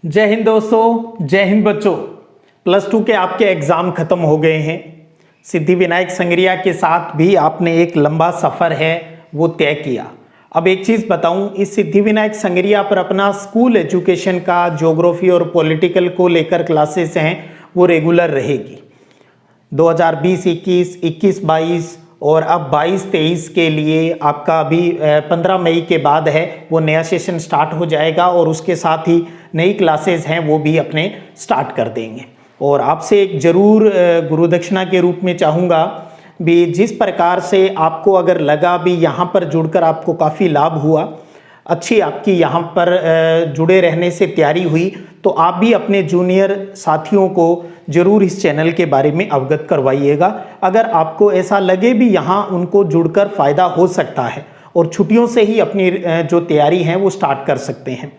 जय हिंद दोस्तों, जय हिंद बच्चों। प्लस टू के आपके एग्ज़ाम ख़त्म हो गए हैं। सिद्धिविनायक संगरिया के साथ भी आपने एक लंबा सफ़र है वो तय किया। अब एक चीज़ बताऊं, इस सिद्धिविनायक संगरिया पर अपना स्कूल एजुकेशन का ज्योग्राफी और पॉलिटिकल को लेकर क्लासेस हैं वो रेगुलर रहेगी। 2020-21, 21-22 और अब 22-23 के लिए आपका अभी 15 मई के बाद है वो नया सेशन स्टार्ट हो जाएगा और उसके साथ ही नई क्लासेस हैं वो भी अपने स्टार्ट कर देंगे। और आपसे एक ज़रूर गुरु दक्षिणा के रूप में चाहूँगा भी, जिस प्रकार से आपको अगर लगा भी यहाँ पर जुड़कर आपको काफ़ी लाभ हुआ, अच्छी आपकी यहाँ पर जुड़े रहने से तैयारी हुई, तो आप भी अपने जूनियर साथियों को ज़रूर इस चैनल के बारे में अवगत करवाइएगा। अगर आपको ऐसा लगे भी यहाँ उनको जुड़कर फ़ायदा हो सकता है और छुट्टियों से ही अपनी जो तैयारी है वो स्टार्ट कर सकते हैं।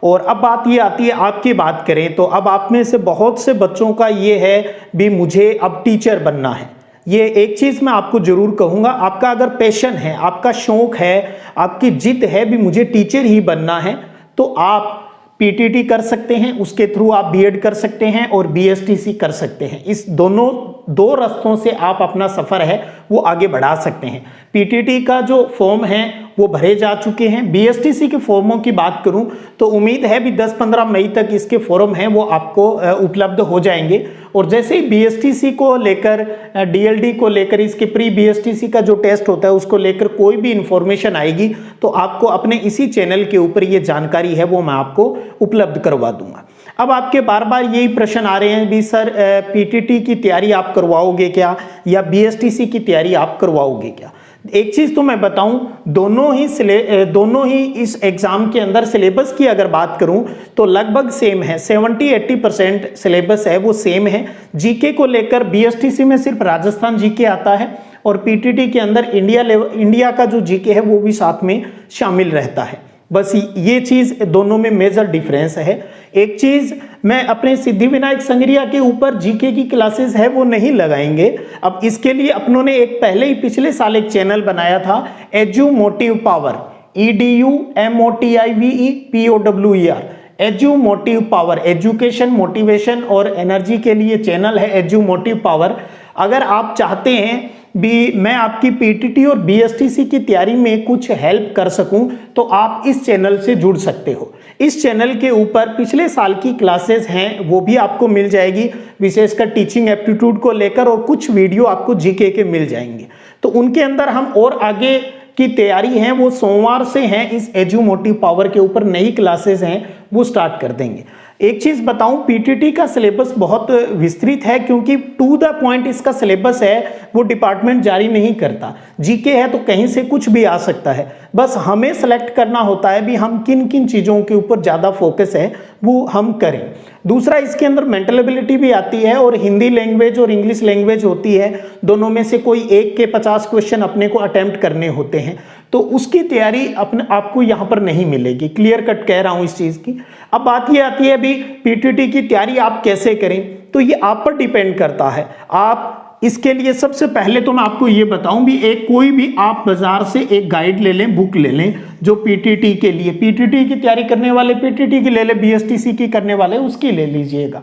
और अब बात ये आती है, आपकी बात करें तो अब आप में से बहुत से बच्चों का ये है भी मुझे अब टीचर बनना है। ये एक चीज़ मैं आपको ज़रूर कहूँगा, आपका अगर पैशन है, आपका शौक़ है, आपकी जिद है भी मुझे टीचर ही बनना है, तो आप पीटीटी कर सकते हैं, उसके थ्रू आप बीएड कर सकते हैं और बीएसटीसी कर सकते हैं। इस दो रास्तों से आप अपना सफ़र है वो आगे बढ़ा सकते हैं। पीटीटी का जो फॉर्म है वो भरे जा चुके हैं। बीएसटीसी के फॉर्मों की बात करूं तो उम्मीद है भी 10-15 मई तक इसके फॉर्म हैं वो आपको उपलब्ध हो जाएंगे। और जैसे ही बीएसटीसी को लेकर, डीएलडी को लेकर, इसके प्री बीएसटीसी का जो टेस्ट होता है उसको लेकर कोई भी इंफॉर्मेशन आएगी तो आपको अपने इसी चैनल के ऊपर ये जानकारी है वो मैं आपको उपलब्ध करवा दूंगा। अब आपके बार बार यही प्रश्न आ रहे हैं भी सर पीटीटी की तैयारी आप करवाओगे क्या या बीएसटीसी की तैयारी आप करवाओगे क्या। एक चीज़ तो मैं बताऊं, दोनों ही इस एग्ज़ाम के अंदर सिलेबस की अगर बात करूं तो लगभग सेम है। 70-80% सिलेबस है वो सेम है। जीके को लेकर बीएसटीसी में सिर्फ राजस्थान जीके आता है और पीटीटी के अंदर इंडिया का जो जीके है वो भी साथ में शामिल रहता है। बस ये चीज़ दोनों में मेजर डिफरेंस है। एक चीज़ मैं अपने सिद्धिविनायक संगरिया के ऊपर जीके की क्लासेस है वो नहीं लगाएंगे। अब इसके लिए अपनों ने एक पहले ही पिछले साल एक चैनल बनाया था, edu motive power, EDUMOTIVEPOWER, edu motive power, education, motivation और एनर्जी के लिए चैनल है एजू मोटिव पावर। अगर आप चाहते हैं भी मैं आपकी पीटीटी और बीएसटीसी की तैयारी में कुछ हेल्प कर सकूं तो आप इस चैनल से जुड़ सकते हो। इस चैनल के ऊपर पिछले साल की क्लासेस हैं वो भी आपको मिल जाएगी, विशेषकर टीचिंग एप्टीट्यूड को लेकर, और कुछ वीडियो आपको जीके के मिल जाएंगे। तो उनके अंदर हम और आगे की तैयारी है वो सोमवार से हैं, इस एजू मोटिव पावर के ऊपर नई क्लासेस हैं वो स्टार्ट कर देंगे। एक चीज़ बताऊं, पीटीटी का सिलेबस बहुत विस्तृत है क्योंकि टू द पॉइंट इसका सिलेबस है वो डिपार्टमेंट जारी नहीं करता। जीके है तो कहीं से कुछ भी आ सकता है, बस हमें सेलेक्ट करना होता है भी हम किन किन चीज़ों के ऊपर ज़्यादा फोकस है वो हम करें। दूसरा, इसके अंदर मेंटल एबिलिटी भी आती है और हिंदी लैंग्वेज और इंग्लिश लैंग्वेज होती है, दोनों में से कोई एक के 50 क्वेश्चन अपने को अटेम्प्ट करने होते हैं, तो उसकी तैयारी आपको यहाँ पर नहीं मिलेगी। क्लियर कट कह रहा हूँ इस चीज़ की। अब बात ये आती है भी पीटीटी की तैयारी आप कैसे करें, तो ये आप पर डिपेंड करता है। आप इसके लिए सबसे पहले तो मैं आपको ये बताऊं भी, एक कोई भी आप बाजार से एक गाइड ले लें, बुक ले लें जो पीटीटी के लिए, पीटीटी की तैयारी करने वाले पीटीटी की ले लें, बीएसटीसी की करने वाले उसकी ले लीजिएगा।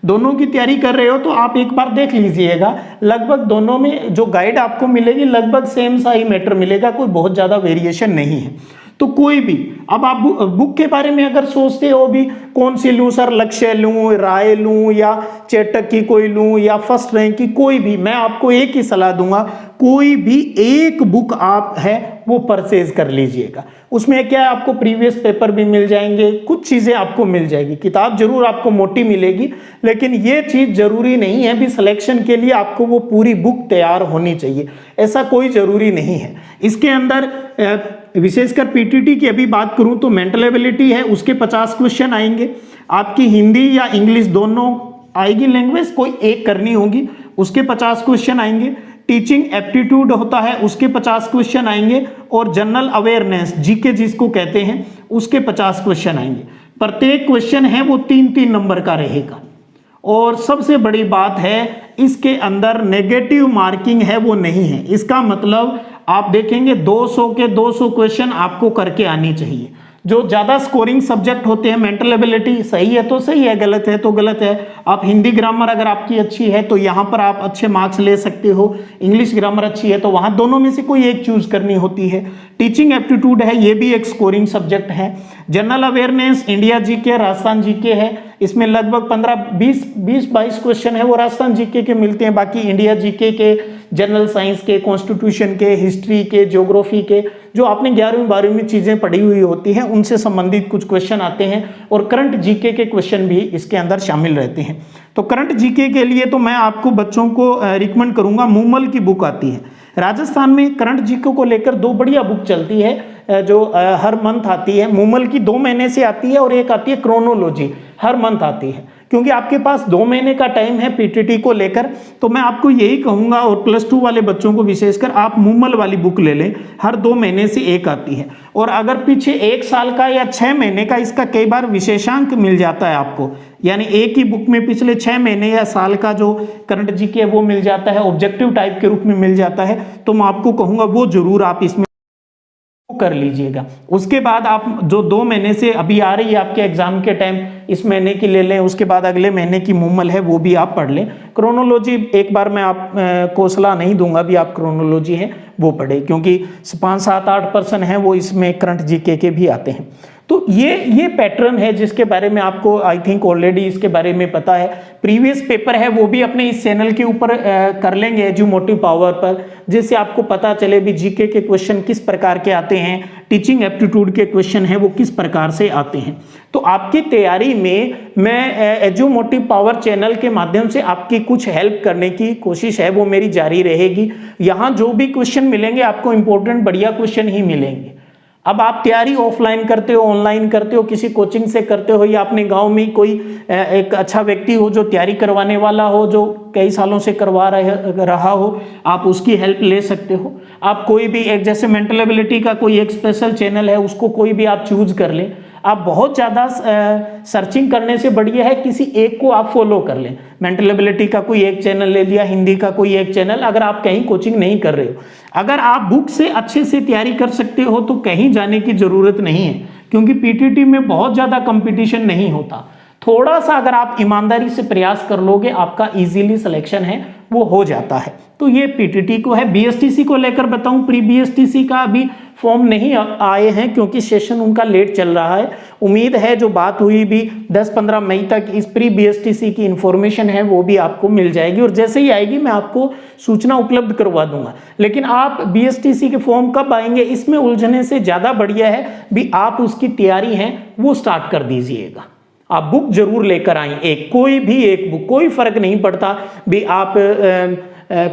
दोनों की तैयारी कर रहे हो तो आप एक बार देख लीजिएगा, लगभग दोनों में जो गाइड आपको मिलेगी लगभग सेम सा ही मैटर मिलेगा, कोई बहुत ज़्यादा वेरिएशन नहीं है। तो कोई भी, अब आप बुक के बारे में अगर सोचते हो भी कौन सी लूँ सर, लक्ष्य लूँ, राय लूँ या चेटक की कोई लूँ या फर्स्ट रैंक की, कोई भी, मैं आपको एक ही सलाह दूंगा, कोई भी एक बुक आप है वो परचेज कर लीजिएगा। उसमें क्या है, आपको प्रीवियस पेपर भी मिल जाएंगे, कुछ चीज़ें आपको मिल जाएगी, किताब जरूर आपको मोटी मिलेगी, लेकिन ये चीज़ जरूरी नहीं है भी सिलेक्शन के लिए आपको वो पूरी बुक तैयार होनी चाहिए, ऐसा कोई ज़रूरी नहीं है। इसके अंदर विशेषकर पीटीटी की अभी बात करूं तो मेंटल एबिलिटी है, उसके 50 क्वेश्चन आएंगे। आपकी हिंदी या इंग्लिश दोनों आएगी, लैंग्वेज कोई एक करनी होगी, उसके 50 क्वेश्चन आएंगे। टीचिंग एप्टीट्यूड होता है उसके 50 क्वेश्चन आएंगे और जनरल अवेयरनेस जीके जिसको कहते हैं उसके 50 क्वेश्चन आएंगे। प्रत्येक क्वेश्चन है वो 3-3 नंबर का रहेगा। और सबसे बड़ी बात है, इसके अंदर नेगेटिव मार्किंग है वो नहीं है। इसका मतलब आप देखेंगे 200 के 200 क्वेश्चन आपको करके आनी चाहिए। जो ज़्यादा स्कोरिंग सब्जेक्ट होते हैं, मेंटल एबिलिटी सही है तो सही है, गलत है तो गलत है। आप हिंदी ग्रामर अगर आपकी अच्छी है तो यहाँ पर आप अच्छे मार्क्स ले सकते हो, इंग्लिश ग्रामर अच्छी है तो वहाँ दोनों में से कोई एक चूज करनी होती है। टीचिंग एप्टीट्यूड है, ये भी एक स्कोरिंग सब्जेक्ट है। General awareness, India GK, Rajasthan GK है, इसमें लगभग 15-20-22 क्वेश्चन है वो राजस्थान जीके के मिलते हैं। बाकी इंडिया जीके के, जनरल साइंस के, कॉन्स्टिट्यूशन के, हिस्ट्री के, ज्योग्राफी के, जो आपने 11वीं 12वीं में चीज़ें पढ़ी हुई होती हैं उनसे संबंधित कुछ क्वेश्चन आते हैं, और करंट जीके के क्वेश्चन भी इसके अंदर शामिल रहते हैं। तो करंट जीके के लिए तो मैं आपको बच्चों को रिकमेंड करूंगा, मूमल की बुक आती है राजस्थान में करंट जीके को लेकर, 2 बढ़िया बुक चलती है जो हर मंथ आती है। मूमल की 2 महीने से आती है और एक आती है क्रोनोलॉजी, हर मंथ आती है। क्योंकि आपके पास 2 महीने का टाइम है पीटीटी को लेकर, तो मैं आपको यही कहूंगा, और +2 वाले बच्चों को विशेषकर आप मूमल वाली बुक ले लें, हर 2 महीने से एक आती है। और अगर पीछे 1 साल का या 6 महीने का इसका कई बार विशेषांक मिल जाता है आपको, यानी एक ही बुक में पिछले 6 महीने या साल का जो करंट जीके है वो मिल जाता है, ऑब्जेक्टिव टाइप के रूप में मिल जाता है, तो मैं आपको कहूंगा वो जरूर आप इसमें कर लीजिएगा। उसके बाद आप जो 2 महीने से अभी आ रही है आपके एग्जाम के टाइम, इस महीने की ले लें, उसके बाद अगले महीने की मूमल है वो भी आप पढ़ लें। क्रोनोलॉजी एक बार मैं आप को सलाह नहीं दूंगा भी आप क्रोनोलॉजी है वो पढ़े, क्योंकि 5-7-8% है वो इसमें करंट जीके के भी आते हैं। तो ये पैटर्न है जिसके बारे में आपको आई थिंक ऑलरेडी इसके बारे में पता है। प्रीवियस पेपर है वो भी अपने इस चैनल के ऊपर कर लेंगे एजुमोटिव पावर पर, जिससे आपको पता चले भी जीके के क्वेश्चन किस प्रकार के आते हैं, टीचिंग एप्टीट्यूड के क्वेश्चन है वो किस प्रकार से आते हैं। तो आपकी तैयारी में मैं एजुमोटिव पावर चैनल के माध्यम से आपकी कुछ हेल्प करने की कोशिश है वो मेरी जारी रहेगी। यहाँ जो भी क्वेश्चन मिलेंगे आपको इंपॉर्टेंट बढ़िया क्वेश्चन ही मिलेंगे। अब आप तैयारी ऑफलाइन करते हो, ऑनलाइन करते हो, किसी कोचिंग से करते हो, या अपने गांव में कोई एक अच्छा व्यक्ति हो जो तैयारी करवाने वाला हो, जो कई सालों से करवा रहा हो, आप उसकी हेल्प ले सकते हो। आप कोई भी एक, जैसे मेंटल एबिलिटी का कोई एक स्पेशल चैनल है उसको कोई भी आप चूज कर लें। आप बहुत ज़्यादा सर्चिंग करने से बढ़िया है किसी एक को आप फॉलो कर लें। मेंटल एबिलिटी का कोई एक चैनल ले लिया, हिंदी का कोई एक चैनल, अगर आप कहीं कोचिंग नहीं कर रहे हो। अगर आप बुक से अच्छे से तैयारी कर सकते हो तो कहीं जाने की ज़रूरत नहीं है, क्योंकि पीटीटी में बहुत ज़्यादा कंपटीशन नहीं होता। थोड़ा सा अगर आप ईमानदारी से प्रयास कर लोगे आपका इजीली सिलेक्शन है वो हो जाता है। तो ये पीटीटी को है। बीएसटीसी को लेकर बताऊं, प्री बीएसटीसी का अभी फॉर्म नहीं आए हैं क्योंकि सेशन उनका लेट चल रहा है। उम्मीद है जो बात हुई भी 10-15 मई तक इस प्री बीएसटीसी की इंफॉर्मेशन है वो भी आपको मिल जाएगी, और जैसे ही आएगी मैं आपको सूचना उपलब्ध करवा दूंगा। लेकिन आप बीएसटीसी के फॉर्म कब आएंगे इसमें उलझने से ज़्यादा बढ़िया है भी आप उसकी तैयारी है वो स्टार्ट कर दीजिएगा। आप बुक जरूर लेकर आएं, एक कोई भी एक बुक, कोई फर्क नहीं पड़ता भी आप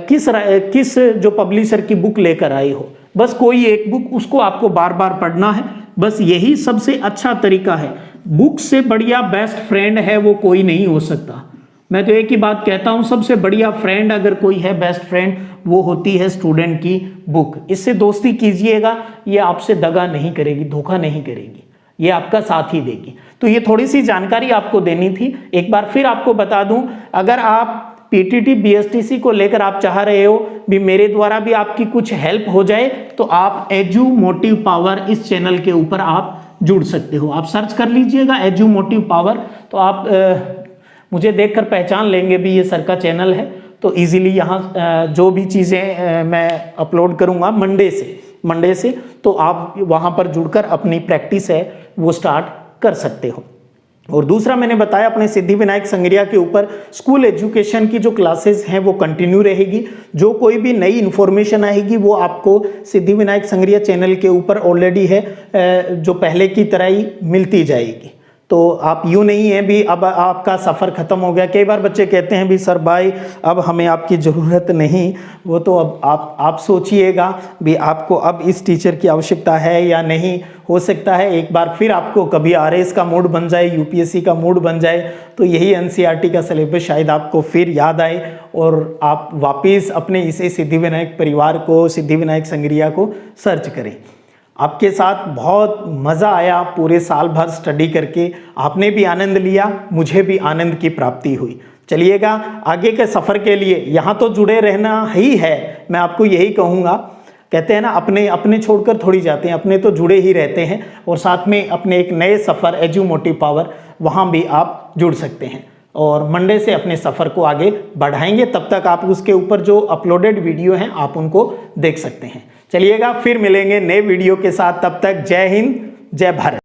किस जो पब्लिशर की बुक लेकर आए हो, बस कोई एक बुक, उसको आपको बार बार पढ़ना है, बस यही सबसे अच्छा तरीका है। बुक से बढ़िया बेस्ट फ्रेंड है वो कोई नहीं हो सकता। मैं तो एक ही बात कहता हूं, सबसे बढ़िया फ्रेंड अगर कोई है, बेस्ट फ्रेंड, वो होती है स्टूडेंट की बुक। इससे दोस्ती कीजिएगा, ये आपसे दगा नहीं करेगी, धोखा नहीं करेगी, ये आपका साथ ही देगी। तो ये थोड़ी सी जानकारी आपको देनी थी। एक बार फिर आपको बता दूं, अगर आप पीटीटी बीएसटीसी को लेकर आप चाह रहे हो भी मेरे द्वारा भी आपकी कुछ हेल्प हो जाए, तो आप एजुमोटिव पावर इस चैनल के ऊपर आप जुड़ सकते हो। आप सर्च कर लीजिएगा एजुमोटिव पावर, तो आप मुझे देखकर पहचान लेंगे भी ये सर का चैनल है। तो इजीली यहाँ जो भी चीज़ें मैं अपलोड करूँगा मंडे से तो आप वहाँ पर जुड़कर अपनी प्रैक्टिस है वो स्टार्ट कर सकते हो। और दूसरा मैंने बताया अपने सिद्धिविनायक संग्रिया के ऊपर स्कूल एजुकेशन की जो क्लासेस हैं वो कंटिन्यू रहेगी। जो कोई भी नई इन्फॉर्मेशन आएगी वो आपको सिद्धिविनायक संग्रिया चैनल के ऊपर ऑलरेडी है, जो पहले की तरह ही मिलती जाएगी। तो आप यूँ नहीं है भी अब आपका सफ़र ख़त्म हो गया। कई बार बच्चे कहते हैं भी सर भाई अब हमें आपकी ज़रूरत नहीं, वो तो अब आप सोचिएगा भी आपको अब इस टीचर की आवश्यकता है या नहीं। हो सकता है एक बार फिर आपको कभी आरएस का मूड बन जाए, यूपीएससी का मूड बन जाए, तो यही एनसीईआरटी का सिलेबस शायद आपको फिर याद आए और आप वापस अपने इसे सिद्धिविनायक परिवार को, सिद्धिविनायक संग्रिया को सर्च करें। आपके साथ बहुत मज़ा आया, पूरे साल भर स्टडी करके आपने भी आनंद लिया, मुझे भी आनंद की प्राप्ति हुई। चलिएगा आगे के सफ़र के लिए यहाँ तो जुड़े रहना ही है, मैं आपको यही कहूँगा। कहते हैं ना, अपने अपने छोड़कर थोड़ी जाते हैं, अपने तो जुड़े ही रहते हैं। और साथ में अपने एक नए सफ़र एजुमोटिव पावर, वहाँ भी आप जुड़ सकते हैं और मंडे से अपने सफ़र को आगे बढ़ाएंगे। तब तक आप उसके ऊपर जो अपलोडेड वीडियो हैं आप उनको देख सकते हैं। चलिएगा, फिर मिलेंगे नए वीडियो के साथ। तब तक जय हिंद, जय भारत।